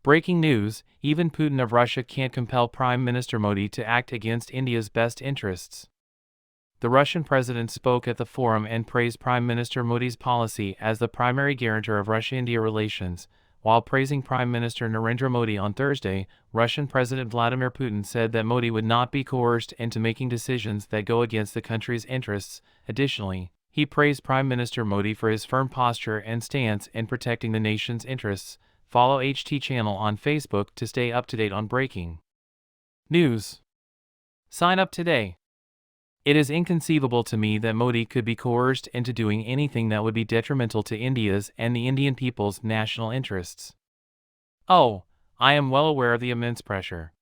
Breaking news: Even Putin of Russia can't compel Prime Minister Modi to act against India's best interests. The Russian president spoke at the forum and praised Prime Minister Modi's policy as the primary guarantor of Russia-India relations. While praising Prime Minister Narendra Modi on Thursday, Russian President Vladimir Putin said that Modi would not be coerced into making decisions that go against the country's interests. Additionally, he praised Prime Minister Modi for his firm posture and stance in protecting the nation's interests. Follow HT channel on Facebook to stay up to date on breaking news. Sign up today. It is inconceivable to me that Modi could be coerced into doing anything that would be detrimental to India's and the Indian people's national interests. Oh, I am well aware of the immense pressure.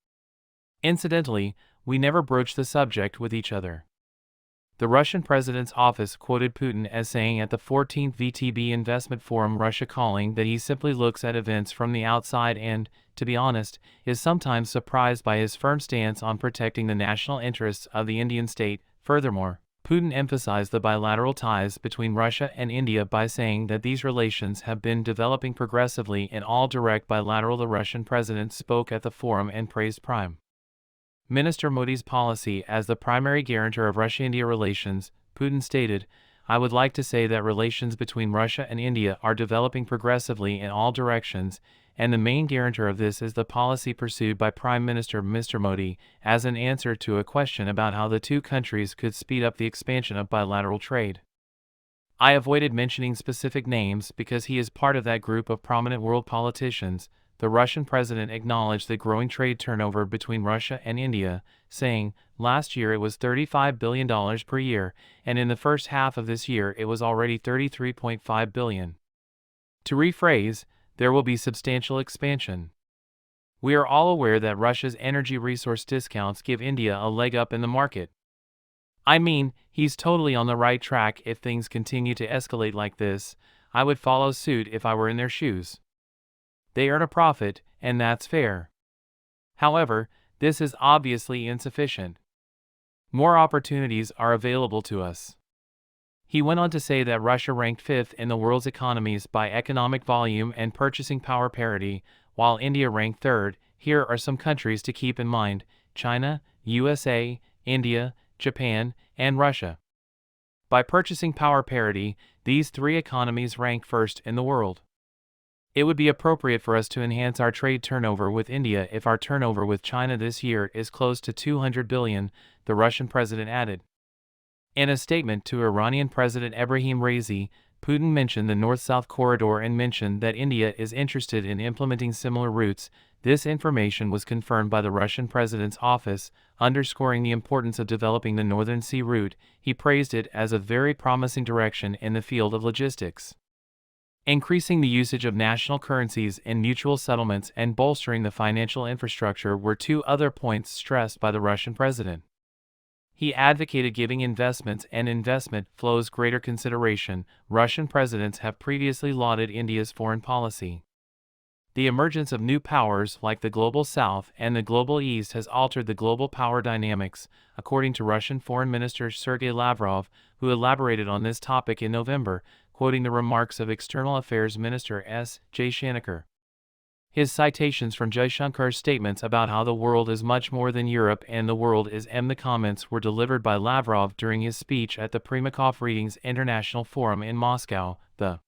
Incidentally, we never broached the subject with each other. The Russian president's office quoted Putin as saying at the 14th VTB Investment Forum Russia calling that he simply looks at events from the outside and, to be honest, is sometimes surprised by his firm stance on protecting the national interests of the Indian state. Furthermore, Putin emphasized the bilateral ties between Russia and India by saying that these relations have been developing progressively in all direct bilateral. The Russian president spoke at the forum and praised Prime Minister Modi's policy as the primary guarantor of Russia-India relations. Putin stated, "I would like to say that relations between Russia and India are developing progressively in all directions, and the main guarantor of this is the policy pursued by Prime Minister Mr. Modi," as an answer to a question about how the two countries could speed up the expansion of bilateral trade. I avoided mentioning specific names because he is part of that group of prominent world politicians. The Russian president acknowledged the growing trade turnover between Russia and India, saying, "Last year it was $35 billion per year, and in the first half of this year it was already $33.5 billion. To rephrase, there will be substantial expansion. We are all aware that Russia's energy resource discounts give India a leg up in the market. I mean, he's totally on the right track. If things continue to escalate like this, I would follow suit if I were in their shoes. They earn a profit, and that's fair. However, this is obviously insufficient. More opportunities are available to us." He went on to say that Russia ranked 5th in the world's economies by economic volume and purchasing power parity, while India ranked 3rd. Here are some countries to keep in mind: China, USA, India, Japan, and Russia. By purchasing power parity, these three economies rank 1st in the world. It would be appropriate for us to enhance our trade turnover with India if our turnover with China this year is close to $200 billion, the Russian president added. In a statement to Iranian President Ebrahim Raisi, Putin mentioned the North-South corridor and mentioned that India is interested in implementing similar routes. This information was confirmed by the Russian president's office, underscoring the importance of developing the Northern Sea route. He praised it as a very promising direction in the field of logistics. Increasing the usage of national currencies in mutual settlements and bolstering the financial infrastructure were two other points stressed by the Russian president. He advocated giving investments and investment flows greater consideration. Russian presidents have previously lauded India's foreign policy. The emergence of new powers like the Global South and the Global East has altered the global power dynamics, according to Russian Foreign Minister Sergei Lavrov, who elaborated on this topic in November, quoting the remarks of External Affairs Minister S. Jaishankar. His citations from Jaishankar's statements about how the world is much more than Europe and the world is the comments were delivered by Lavrov during his speech at the Primakov Readings International Forum in Moscow. The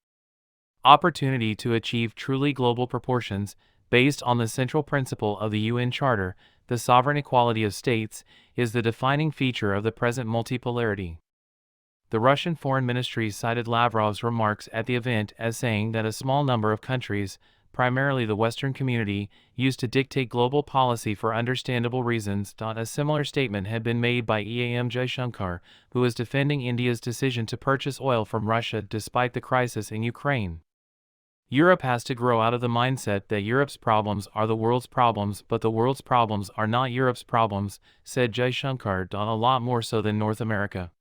opportunity to achieve truly global proportions, based on the central principle of the UN Charter, the sovereign equality of states, is the defining feature of the present multipolarity. The Russian Foreign Ministry cited Lavrov's remarks at the event as saying that a small number of countries, primarily the Western community, used to dictate global policy for understandable reasons. A similar statement had been made by EAM Jaishankar, who was defending India's decision to purchase oil from Russia despite the crisis in Ukraine. Europe has to grow out of the mindset that Europe's problems are the world's problems, but the world's problems are not Europe's problems, said Jaishankar. A lot more so than North America.